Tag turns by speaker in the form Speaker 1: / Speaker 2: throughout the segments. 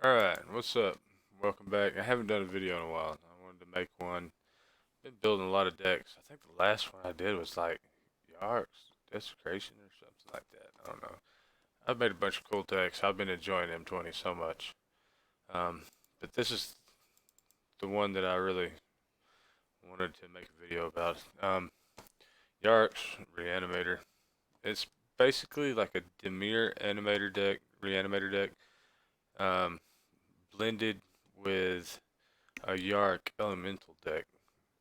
Speaker 1: Alright, what's up? Welcome back. I haven't done a video in a while. I wanted to make one. Been building a lot of decks. I think the last one I did was like Yarok's Desecration or something like that. I don't know. I've made a bunch of cool decks. I've been enjoying M20 so much. Um, but this is the one that I really wanted to make a video about. Yarok's Reanimator. It's basically like a Demir animator deck, Reanimator deck, um, blended with a Yarok elemental deck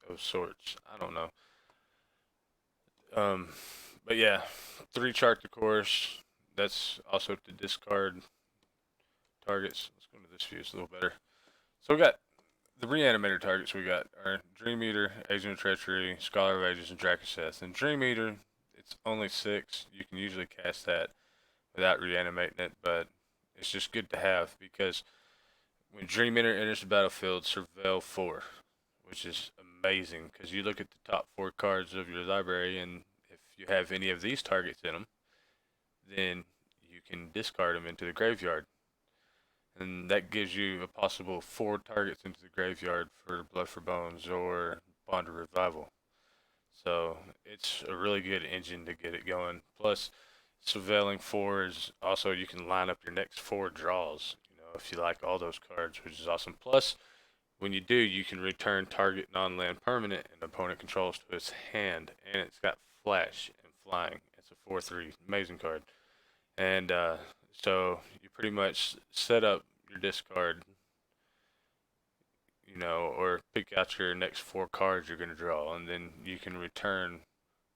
Speaker 1: of sorts. I don't know. Um, but yeah, three chart to course. That's also to discard targets. Let's go into this view. It's a little better. So we got the reanimator targets. We got are Dream Eater, Agent of Treachery, Scholar of Ages, and Drakuseth. And Dream Eater, it's only 6. You can usually cast that without reanimating it, but it's just good to have because when Dream Eater enters the battlefield, surveil 4, which is amazing because you look at the top 4 cards of your library, and if you have any of these targets in them, then you can discard them into the graveyard. And that gives you a possible 4 targets into the graveyard for Blood for Bones or Bond of Revival. So it's a really good engine to get it going. Plus, surveilling 4 is also, you can line up your next 4 draws, if you like all those cards, which is awesome. Plus, when you do, you can return target non-land permanent an opponent controls to its hand, and it's got flash and flying. It's a 4/3, amazing card. And so you pretty much set up your discard, or pick out your next 4 cards you're going to draw, and then you can return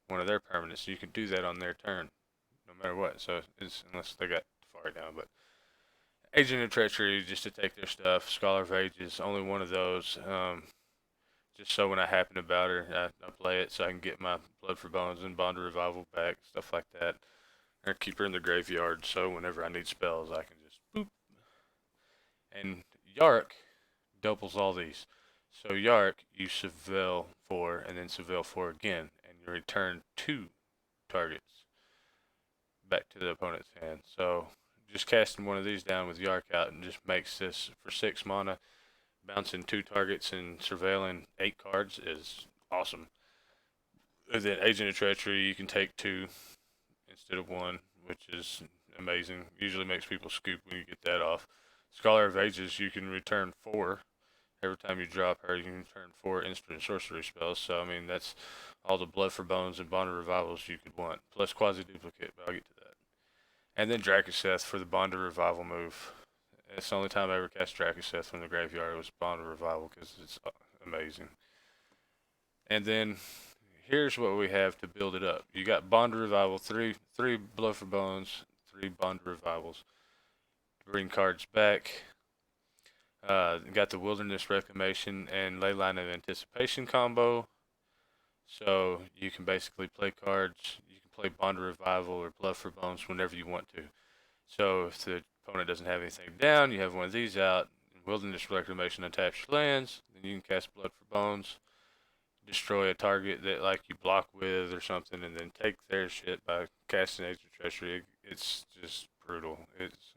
Speaker 1: one of their permanents. So you can do that on their turn, no matter what. So it's unless they got far down, but Agent of Treachery, just to take their stuff. Scholar of Ages, only one of those. Just so when I happen about her, I play it so I can get my Blood for Bones and Bond of Revival back, stuff like that. Or keep her in the graveyard so whenever I need spells, I can just boop. And Yarok doubles all these. So Yarok, you surveil 4 and then surveil 4 again, and you return 2 targets back to the opponent's hand. So just casting one of these down with Yarok out and just makes this for 6 mana. Bouncing 2 targets and surveilling 8 cards is awesome. And then Agent of Treachery, you can take 2 instead of 1, which is amazing. Usually makes people scoop when you get that off. Scholar of Ages, you can return 4. Every time you drop her, you can return 4 instant and sorcery spells. So, I mean, that's all the Blood for Bones and Bond of Revivals you could want. Plus Quasiduplicate, but I'll get to that. And then Drakuseth for the Bond of Revival move. It's the only time I ever cast Drakuseth from the graveyard was Bond of Revival because it's amazing. And then here's what we have to build it up. You got Bond of Revival, three Blood for Bones, 3 Bond of Revivals. Bring cards back. Got the Wilderness Reclamation and Leyline of Anticipation combo. So you can basically play cards. You can play Bond of Revival or Blood for Bones whenever you want to. So if the opponent doesn't have anything down, you have one of these out. Wilderness Reclamation attached lands. Then you can cast Blood for Bones, destroy a target that like you block with or something, and then take their shit by casting Agent of Treachery. It's just brutal. It's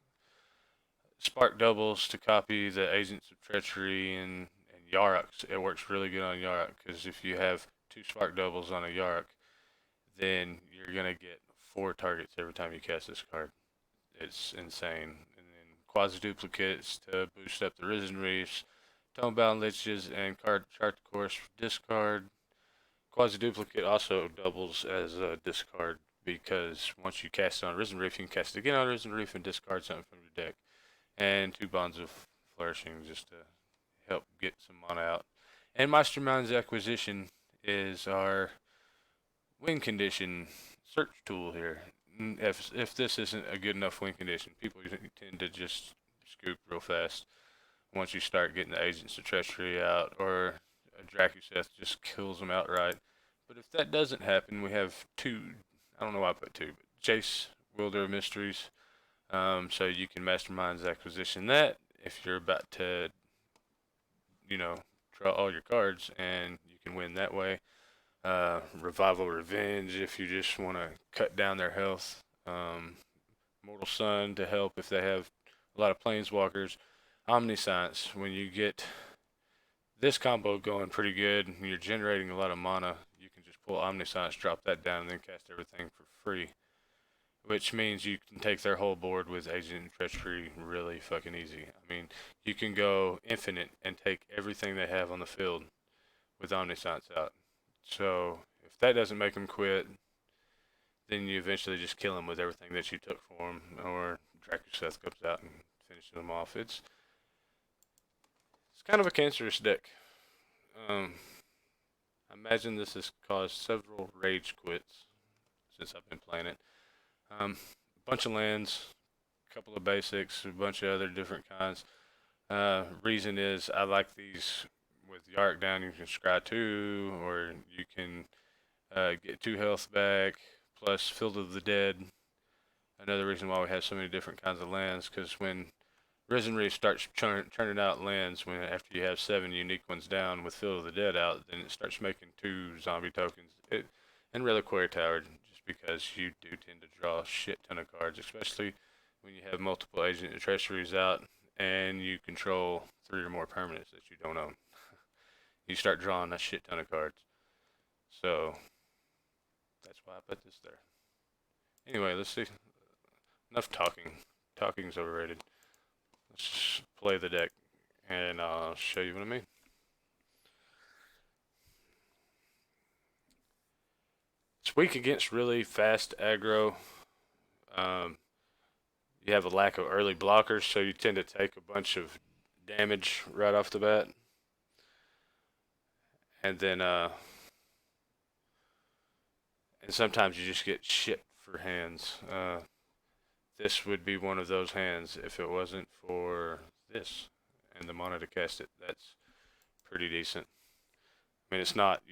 Speaker 1: spark doubles to copy the Agents of Treachery and Yarok. It works really good on Yarok because if you have 2 spark doubles on a Yarok, then you're gonna get 4 targets every time you cast this card. It's insane. And then Quasiduplicates to boost up the Risen Reefs, Tonebound Liches, and card chart the course for discard. Quasiduplicate also doubles as a discard because once you cast it on Risen Reef, you can cast it again on Risen Reef and discard something from your deck. And 2 Bonds of Flourishing just to help get some mana out. And Mastermind's Acquisition is our win condition search tool here. If this isn't a good enough win condition, people tend to just scoop real fast once you start getting the Agents of Treachery out, or a Drakuseth just kills them outright. But if that doesn't happen, we have 2, I don't know why I put 2, but Jace, Wielder of Mysteries, so you can Mastermind's Acquisition that if you're about to, draw all your cards, and you can win that way. Revival Revenge if you just want to cut down their health. Mortal Sun to help if they have a lot of planeswalkers. Omniscience, when you get this combo going pretty good and you're generating a lot of mana, you can just pull Omniscience, drop that down, and then cast everything for free. Which means you can take their whole board with Agent of Treachery really fucking easy. I mean, you can go infinite and take everything they have on the field with Omniscience out. So if that doesn't make them quit, then you eventually just kill them with everything that you took for them, or Drakuseth comes out and finishes them off. It's kind of a cancerous deck. I imagine this has caused several rage quits since I've been playing it. A bunch of lands, a couple of basics, a bunch of other different kinds. Reason is I like these with Yarok down. You can scry 2, or you can get 2 health back, plus Field of the Dead. Another reason why we have so many different kinds of lands, because when Risen Reef starts churning out lands, when after you have 7 unique ones down with Field of the Dead out, then it starts making 2 zombie tokens. And Reliquary Tower, just because you do tend to draw a shit ton of cards, especially when you have multiple Agent of Treacheries out and you control 3 or more permanents that you don't own. You start drawing a shit ton of cards. So that's why I put this there. Anyway, let's see. Enough talking. Talking's overrated. Let's just play the deck and I'll show you what I mean. It's weak against really fast aggro. You have a lack of early blockers, so you tend to take a bunch of damage right off the bat. And then, and sometimes you just get shit for hands. This would be one of those hands if it wasn't for this and the mana to cast it. That's pretty decent. I mean, it's not.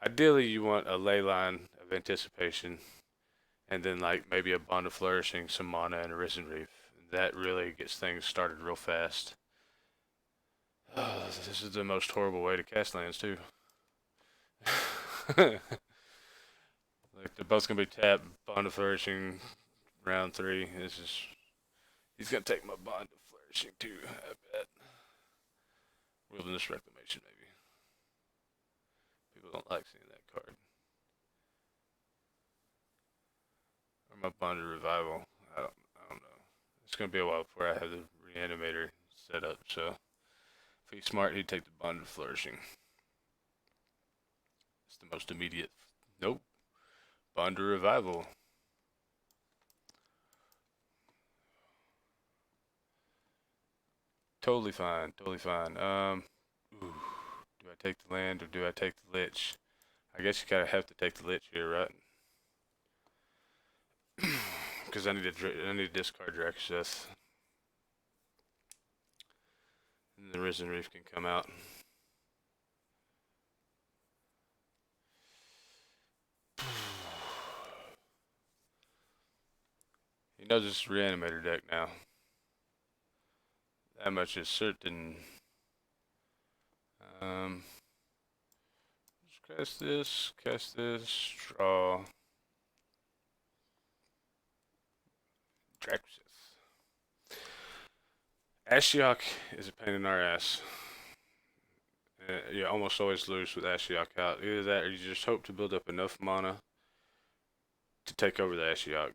Speaker 1: Ideally, you want a Leyline of Anticipation, and then like maybe a Bond of Flourishing, some mana, and a Risen Reef. That really gets things started real fast. This is the most horrible way to cast lands too. Like they're both gonna be tapped. Bond of Flourishing, round 3. He's gonna take my Bond of Flourishing too. I bet. Wilderness Reclamation maybe. People don't like seeing that card. Or my Bond of Revival. I don't know. It's gonna be a while before I have the Reanimator set up. So if he's smart, he'd take the Bond of Flourishing. It's the most immediate. Nope. Bond of Revival. Totally fine. Totally fine. Ooh, do I take the land or do I take the Lich? I guess you gotta have to take the Lich here, right? Because I need to discard Drakuseth. And the Risen Reef can come out. He knows it's a Reanimator deck now. That much is certain. Just cast this, draw. Drakuseth. Ashiok is a pain in our ass. You almost always lose with Ashiok out. Either that or you just hope to build up enough mana to take over the Ashiok.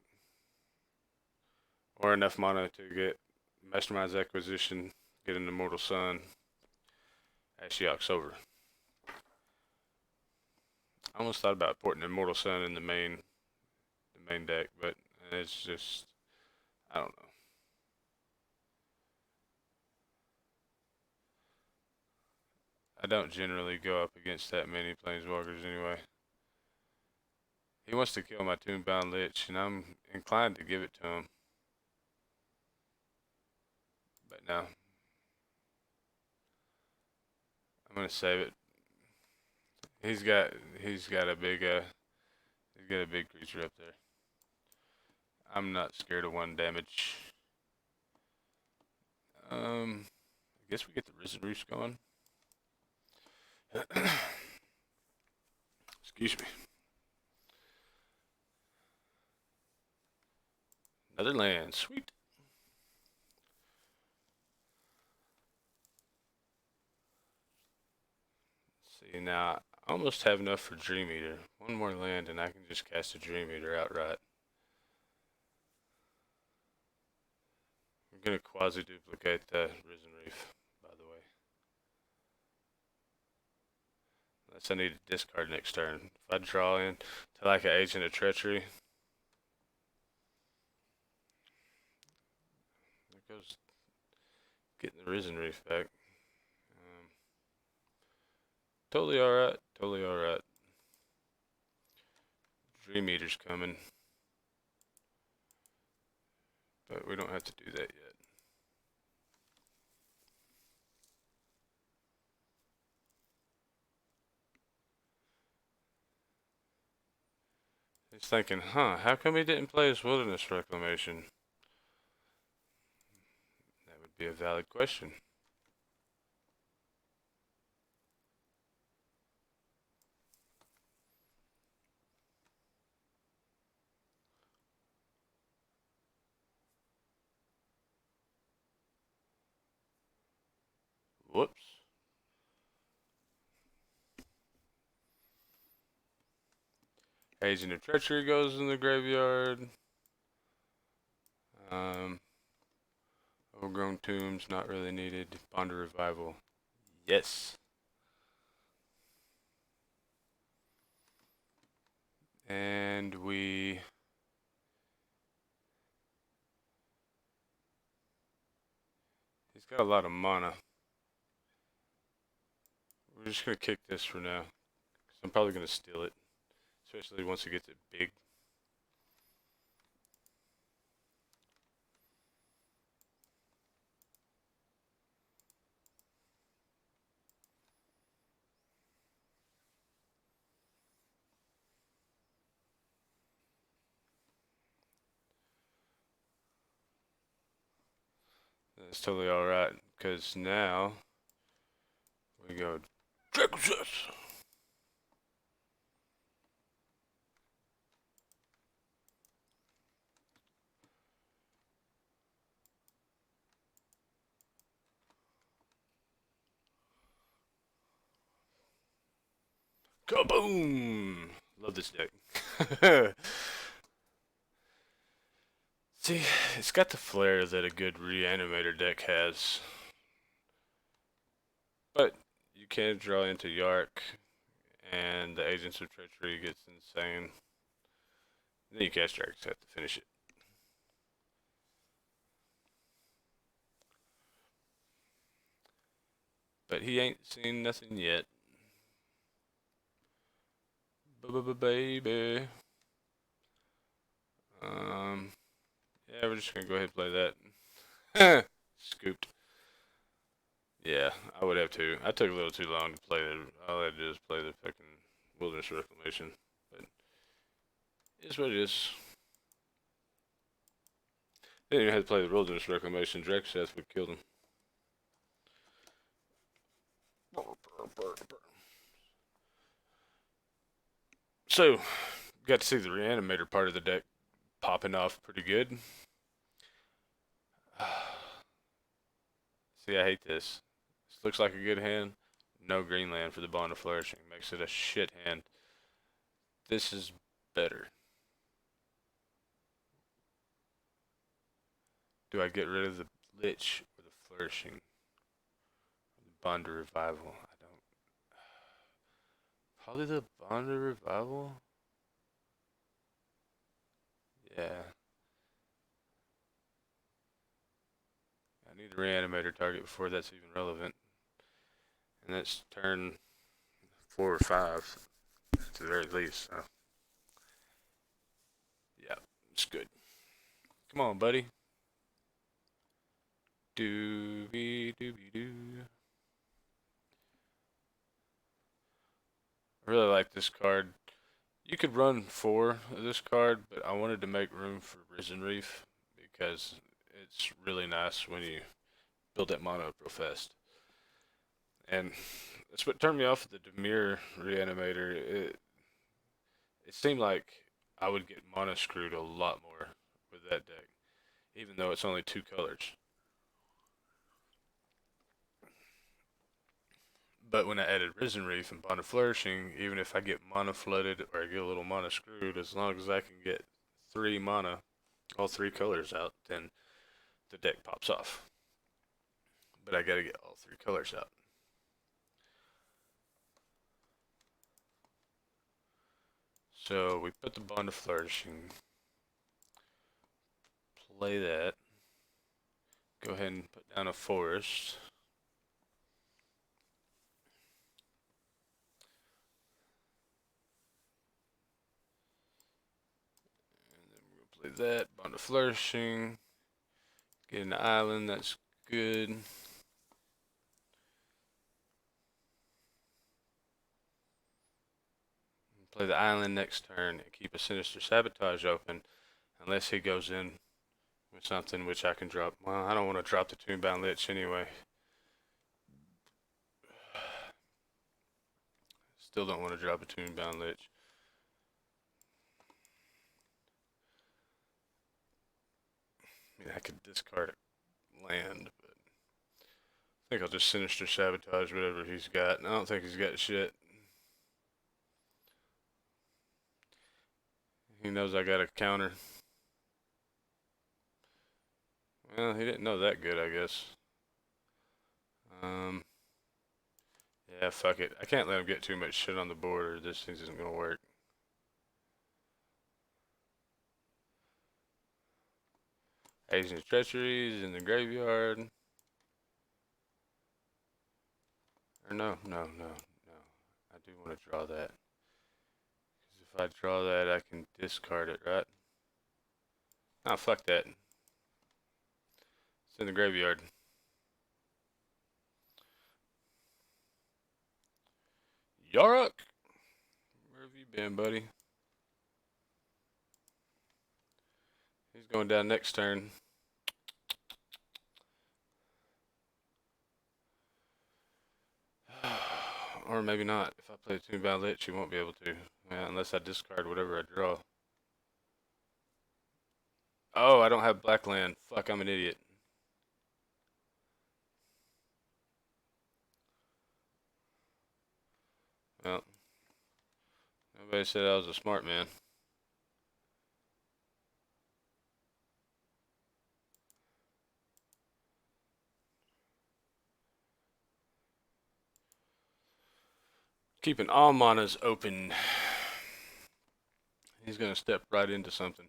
Speaker 1: Or enough mana to get Mastermind's Acquisition, get an Immortal Sun. Ashiok's over. I almost thought about putting Immortal Sun in the main deck, but it's just, I don't know. I don't generally go up against that many Planeswalkers anyway. He wants to kill my Tombbound Lich, and I'm inclined to give it to him. But no. I'm gonna save it. He's got a big creature up there. I'm not scared of 1 damage. I guess we get the Risen Reefs going. Excuse me. Another land, sweet. See, now I almost have enough for Dreameater. One more land and I can just cast a Dreameater outright. I'm gonna quasi-duplicate the Risen Reef, by the way. Unless I need to discard next turn. If I draw in to like an Agent of Treachery, there goes getting the Risen Reef back. Totally alright, totally alright. Dreameater's coming. But we don't have to do that yet. He's thinking, huh, how come he didn't play his Wilderness Reclamation? That would be a valid question. Whoops. Agent of Treachery goes in the graveyard. Overgrown Tomb's not really needed. Bond of Revival. Yes. And he's got a lot of mana. We're just gonna kick this for now. 'Cause I'm probably gonna steal it. Especially once it gets it big. That's totally alright, because now we go Drakuseth. Kaboom! Love this deck. See, it's got the flair that a good Reanimator deck has. But you can draw into Yarok, and the Agents of Treachery gets insane. And then you cast Drakuseth to finish it. But he ain't seen nothing yet. Baby. Yeah, we're just gonna go ahead and play that. Scooped. Yeah, I would have too. I took a little too long to play the. All I had to do is play the fucking Wilderness Reclamation. But it's what it is. They didn't even have to play the Wilderness Reclamation. Drakuseth would kill them. So, got to see the Reanimator part of the deck popping off pretty good. See, I hate this. This looks like a good hand. No green land for the Bond of Flourishing. Makes it a shit hand. This is better. Do I get rid of the Lich or the Flourishing? The Bond of Revival? I don't. Probably the Bond of Revival? Yeah. I need a Reanimator target before that's even relevant. And that's turn 4 or 5 at the very least. So. Yeah, it's good. Come on, buddy. Doobie doobie doo. I really like this card. You could run 4 of this card, but I wanted to make room for Risen Reef because it's really nice when you build that mana up real fast. And that's what turned me off of the Demir Reanimator. It seemed like I would get mana screwed a lot more with that deck, even though it's only 2 colors. But when I added Risen Reef and Bond of Flourishing, even if I get mana flooded or I get a little mana screwed, as long as I can get 3 mana, all 3 colors out, then the deck pops off. But I gotta get all 3 colors out. So we put the Bond of Flourishing, play that, go ahead and put down a forest. Play that, Bond of Flourishing, get an island, that's good. Play the island next turn and keep a Sinister Sabotage open unless he goes in with something which I can drop. Well, I don't want to drop the Tombbound Lich anyway. Still don't want to drop a Tombbound Lich. I mean, I could discard a land, but I think I'll just Sinister Sabotage whatever he's got. I don't think he's got shit. He knows I got a counter. Well, he didn't know that good, I guess. Yeah, fuck it. I can't let him get too much shit on the board or this thing isn't gonna work. Agent of Treachery is in the graveyard. Or no. I do want to draw that. Because if I draw that, I can discard it, right? Oh, fuck that. It's in the graveyard. Yarok! Where have you been, buddy? He's going down next turn. Or maybe not. If I play Tombbound Lich, you won't be able to. Yeah, unless I discard whatever I draw. Oh, I don't have black land. Fuck, I'm an idiot. Well, nobody said I was a smart man. Keeping all manas open. He's gonna step right into something.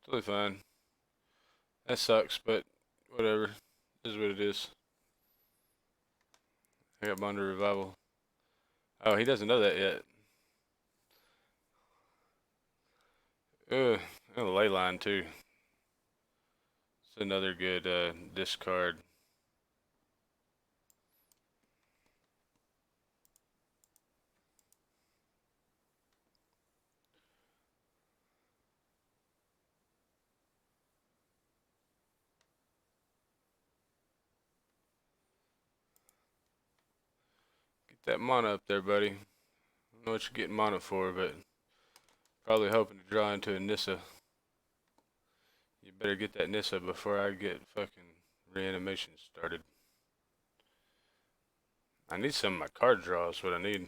Speaker 1: Totally fine. That sucks, but whatever. This is what it is. I got Bond of Revival. Oh, he doesn't know that yet. Ugh, and the Leyline too. It's another good discard. Get that mana up there, buddy. I don't know what you're getting mana for, but probably hoping to draw into a Nissa. You better get that Nissa before I get fucking reanimation started. I need some of my card draws, what I need.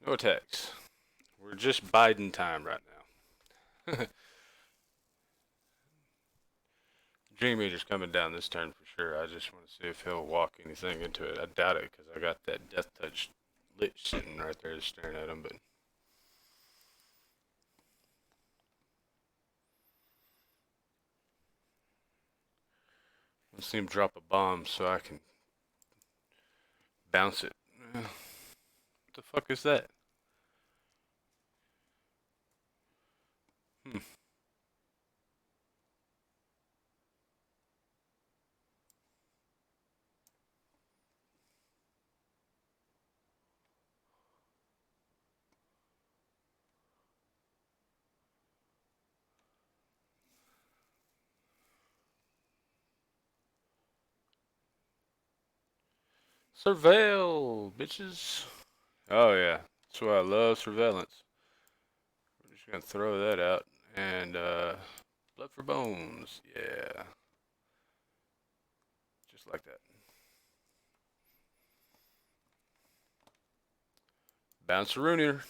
Speaker 1: No attacks. We're just biding time right now. Dreamweaver's coming down this turn for sure. I just want to see if he'll walk anything into it. I doubt it because I got that Death Touch Lich sitting right there staring at him, but Let's see him drop a bomb so I can bounce it. What the fuck is that? Hmm. Surveil, bitches. Oh yeah, that's why I love surveillance. We're just gonna throw that out and blood for bones. Yeah, just like that. Bounce a Roonier.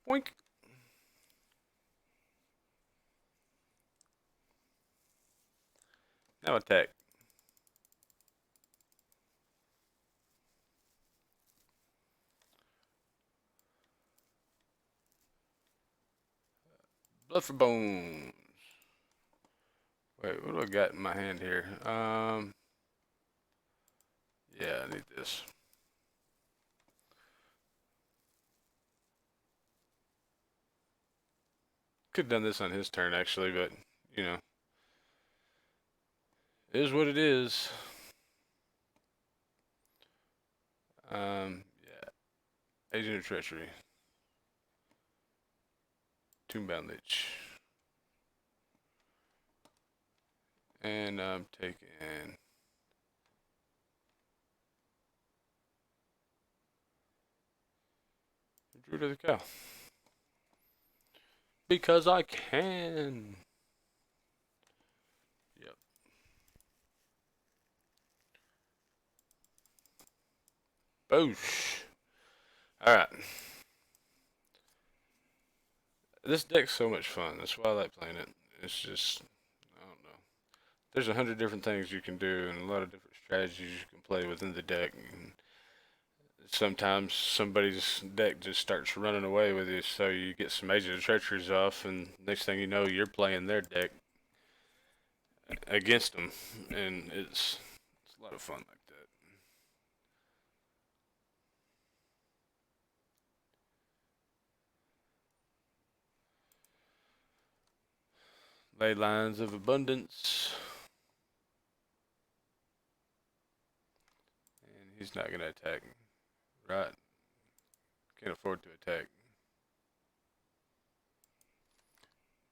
Speaker 1: Boink. Now attack. Blood for bones. Wait, what do I got in my hand here? Yeah, I need this. Could have done this on his turn actually, but you know, it is what it is. Yeah. Agent of Treachery. Tombbound Lich. And I'm taking Druid of the Cow. Because I can. Yep. Boosh. Alright. This deck's so much fun. That's why I like playing it. It's just, I don't know. There's 100 different things you can do and a lot of different strategies you can play within the deck. And sometimes somebody's deck just starts running away with you, so you get some Agent of Treacheries off, and next thing you know, you're playing their deck against them, and it's a lot of fun like that. Ley Lines of Abundance, and he's not gonna attack, right? Can't afford to attack.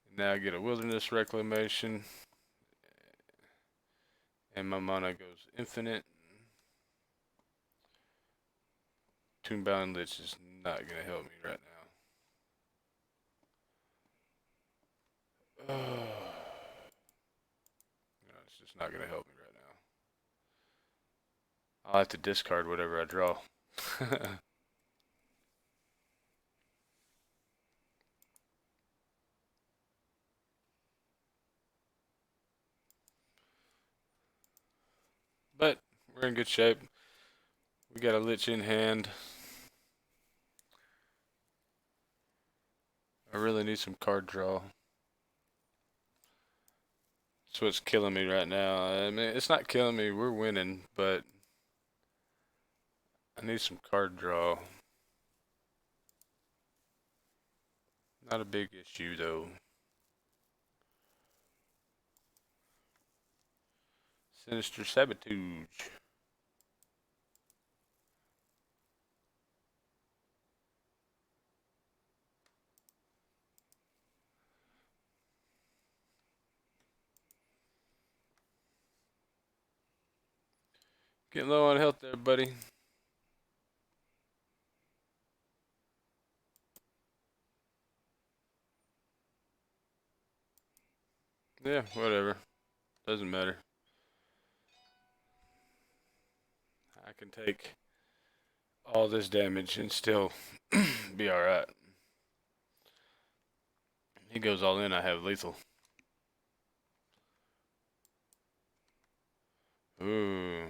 Speaker 1: And now I get a Wilderness Reclamation, and my mana goes infinite. Tombbound Lich is not gonna help me right now. No, it's just not gonna help me right now. I'll have to discard whatever I draw. But we're in good shape. We got a Lich in hand. I really need some card draw. That's what's killing me right now. I mean, it's not killing me. We're winning, but I need some card draw. Not a big issue though. Sinister Sabotage. Getting low on health there, buddy. Yeah, whatever. Doesn't matter. I can take all this damage and still be alright. He goes all in, I have lethal. Ooh.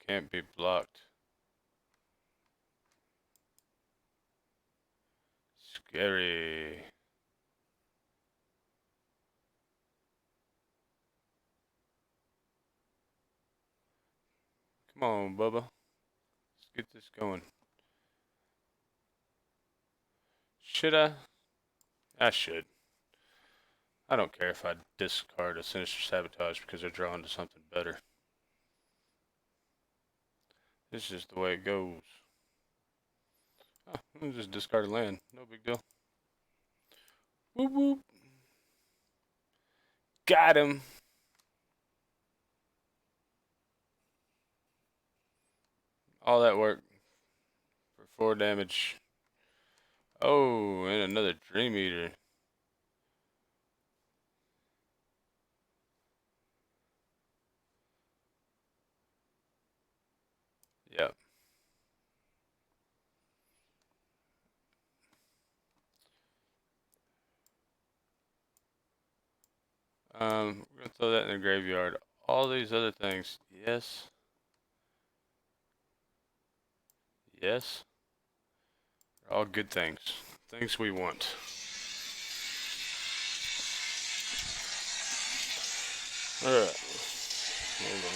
Speaker 1: Can't be blocked. Scary. Come on, Bubba. Let's get this going. Should I? I should. I don't care if I discard a Sinister Sabotage because they're drawn to something better. This is just the way it goes. Oh, let me just discard a land. No big deal. Whoop whoop. Got him. All that work for 4 damage. Oh, and another Dream Eater. Yep. We're gonna throw that in the graveyard. All these other things, yes. Yes. They're all good things. Things we want. Alright. Hold on.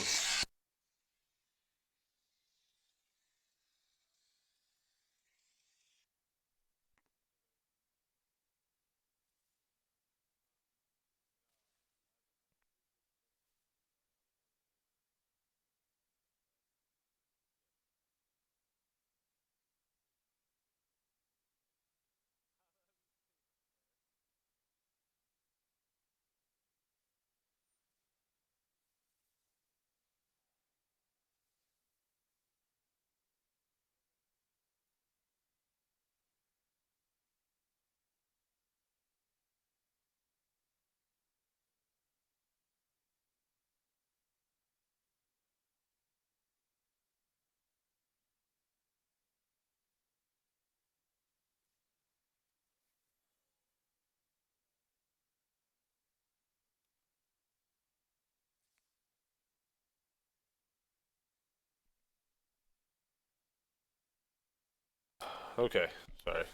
Speaker 1: Okay, sorry.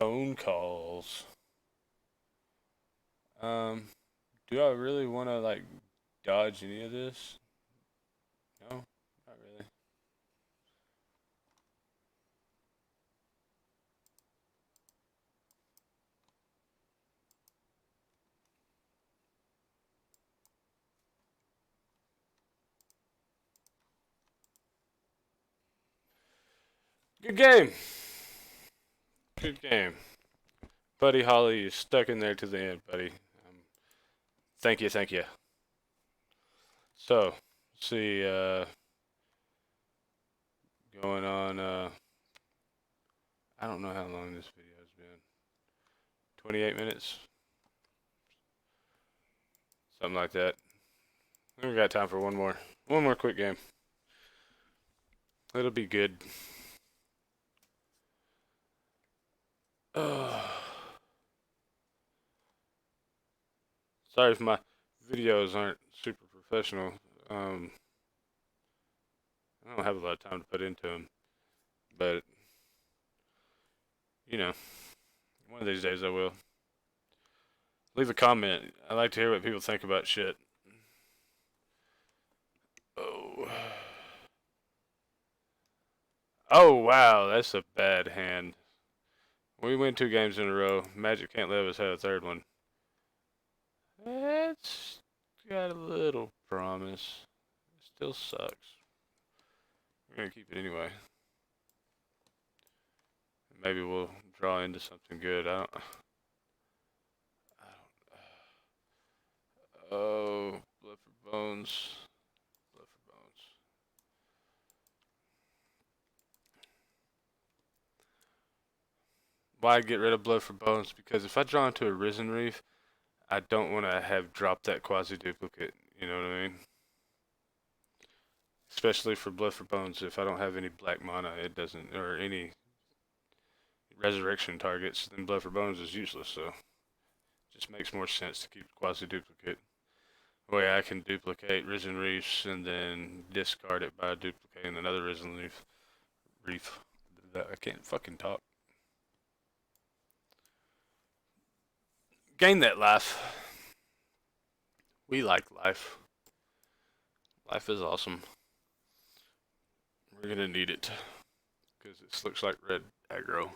Speaker 1: Phone calls. Do I really want to like dodge any of this? No, not really. Good game. Good game. Buddy Holly is stuck in there to the end, buddy. Thank you, thank you. So, let's see, going on, I don't know how long this video has been. 28 minutes? Something like that. We've got time for one more. One more quick game. It'll be good. Sorry if my videos aren't super professional. I don't have a lot of time to put into them. But, you know, one of these days I will. Leave a comment. I like to hear what people think about shit. Oh. Oh, wow. That's a bad hand. We win 2 games in a row. Magic Can't Live has had a third one. It's got a little promise. It still sucks. We're going to keep it anyway. Maybe we'll draw into something good. I don't. Oh, Blood for Bones. Blood for Bones. Why get rid of Blood for Bones? Because if I draw into a Risen Reef, I don't want to have dropped that Quasiduplicate. You know what I mean? Especially for Blood for Bones, if I don't have any black mana, it doesn't, or any resurrection targets, then Blood for Bones is useless. So it just makes more sense to keep Quasiduplicate. Way I can duplicate Risen Reefs and then discard it by duplicating another Risen Reef. I can't fucking talk. Gain that life. We like life. Life is awesome. We're gonna need it. Because this looks like red aggro.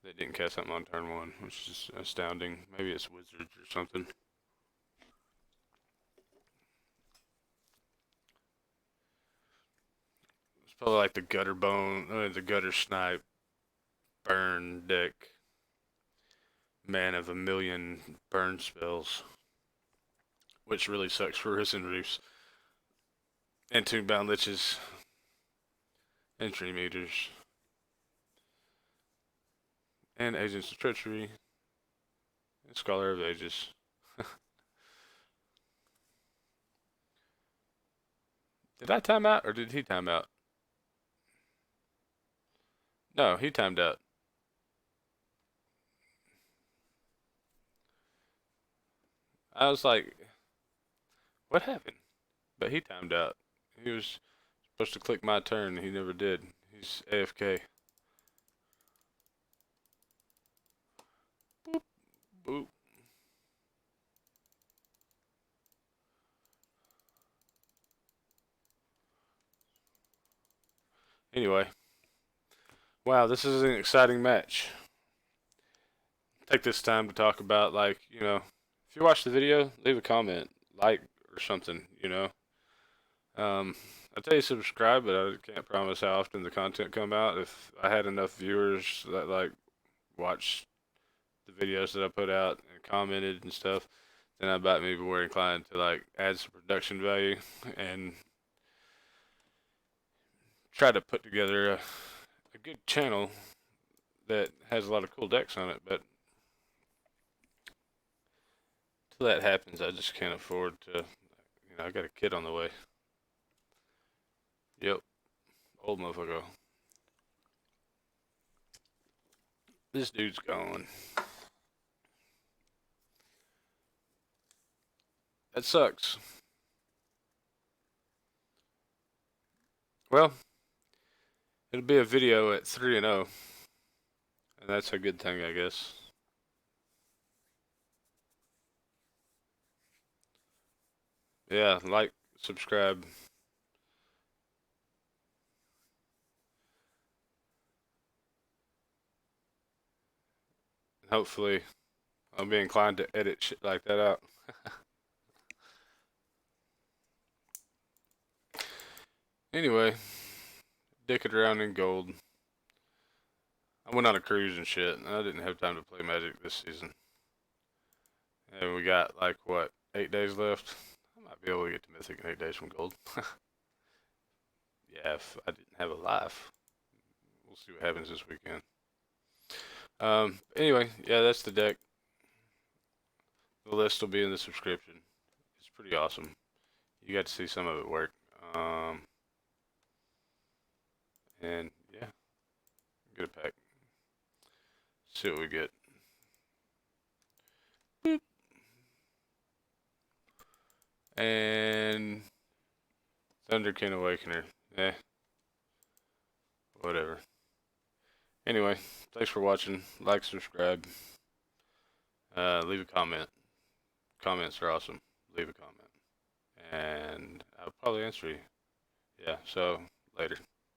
Speaker 1: They didn't cast something on turn 1, which is astounding. Maybe it's wizards or something. It's probably like the the gutter snipe, burn deck, man of a million burn spells, which really sucks for Risen Reefs and Tombbound Liches and Reanimators and Agents of Treachery and Scholar of Ages. Did I time out or did he time out? No, he timed out. I was like, what happened? But he timed out. He was supposed to click my turn. He never did. He's AFK. Boop, boop. Anyway. Wow, this is an exciting match. Take this time to talk about, like, you know, if you watch the video, leave a comment, like, or something, you know. I tell you subscribe, but I can't promise how often the content come out. If I had enough viewers that, like, watched the videos that I put out and commented and stuff, then I might be more inclined to, like, add some production value and try to put together a good channel that has a lot of cool decks on it. But till that happens, I just can't afford to, you know, I got a kid on the way. Yep, old motherfucker. This dude's gone. That sucks. Well, it'll be a video at 3-0, and that's a good thing, I guess. Yeah, like, subscribe. Hopefully, I'll be inclined to edit shit like that out. Anyway, dicking around in gold. I went on a cruise and shit, and I didn't have time to play Magic this season. And we got, like, what, 8 days left? I might be able to get to Mythic in 8 days from gold. Yeah, if I didn't have a life. We'll see what happens this weekend. Anyway, yeah, that's the deck. The list will be in the description. It's pretty awesome. You got to see some of it work. And yeah, get a pack. See what we get. Boop. And Thunderkin Awakener. Whatever. Anyway, thanks for watching. Like, subscribe. Leave a comment. Comments are awesome. Leave a comment. And I'll probably answer you. Yeah, so later.